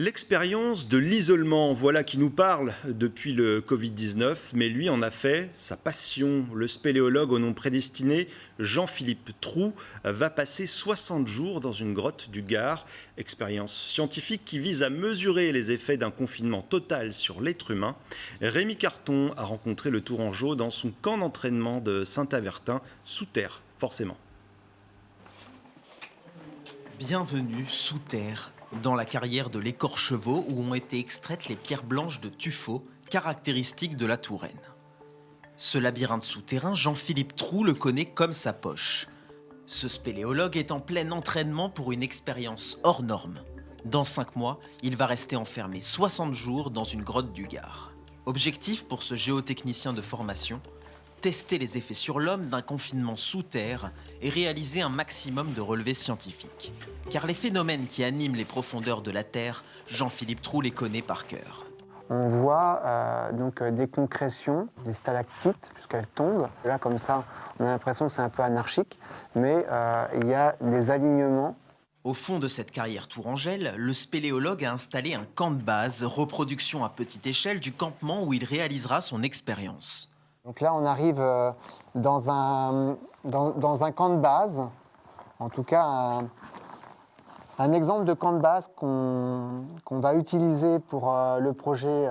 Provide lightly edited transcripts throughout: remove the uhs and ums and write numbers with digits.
L'expérience de l'isolement, voilà qui nous parle depuis le Covid-19, mais lui en a fait sa passion. Le spéléologue au nom prédestiné, Jean-Philippe Troux, va passer 60 jours dans une grotte du Gard. Expérience scientifique qui vise à mesurer les effets d'un confinement total sur l'être humain. Rémi Carton a rencontré le Tourangeau dans son camp d'entraînement de Saint-Avertin, sous terre, forcément. Bienvenue sous terre, dans la carrière de l'Écorcheveau où ont été extraites les pierres blanches de tuffeau, caractéristiques de la Touraine. Ce labyrinthe souterrain, Jean-Philippe Troux le connaît comme sa poche. Ce spéléologue est en plein entraînement pour une expérience hors norme. Dans 5 mois, il va rester enfermé 60 jours dans une grotte du Gard. Objectif pour ce géotechnicien de formation, tester les effets sur l'homme d'un confinement sous terre et réaliser un maximum de relevés scientifiques. Car les phénomènes qui animent les profondeurs de la Terre, Jean-Philippe Troux les connaît par cœur. On voit donc des concrétions, des stalactites, puisqu'elles tombent. Là, comme ça, on a l'impression que c'est un peu anarchique, mais il y a des alignements. Au fond de cette carrière tourangelle, le spéléologue a installé un camp de base, reproduction à petite échelle du campement où il réalisera son expérience. Donc là, on arrive dans un camp de base, en tout cas un exemple de camp de base qu'on va utiliser pour le projet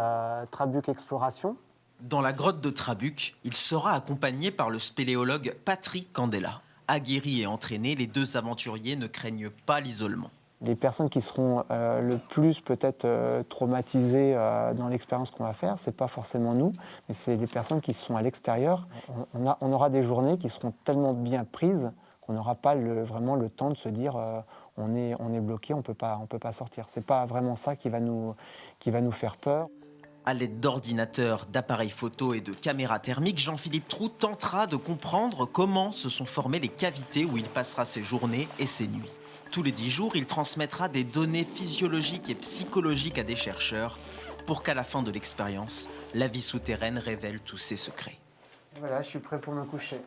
Trabuc Exploration. Dans la grotte de Trabuc, il sera accompagné par le spéléologue Patrick Candela. Aguerris et entraînés, les deux aventuriers ne craignent pas l'isolement. Les personnes qui seront le plus peut-être traumatisées dans l'expérience qu'on va faire, ce n'est pas forcément nous, mais c'est les personnes qui sont à l'extérieur. On aura des journées qui seront tellement bien prises qu'on n'aura pas vraiment le temps de se dire on est bloqué, on peut pas sortir. Ce n'est pas vraiment ça qui va nous faire peur. À l'aide d'ordinateurs, d'appareils photo et de caméras thermiques, Jean-Philippe Troux tentera de comprendre comment se sont formées les cavités où il passera ses journées et ses nuits. Tous les 10 jours, il transmettra des données physiologiques et psychologiques à des chercheurs pour qu'à la fin de l'expérience, la vie souterraine révèle tous ses secrets. Voilà, je suis prêt pour me coucher.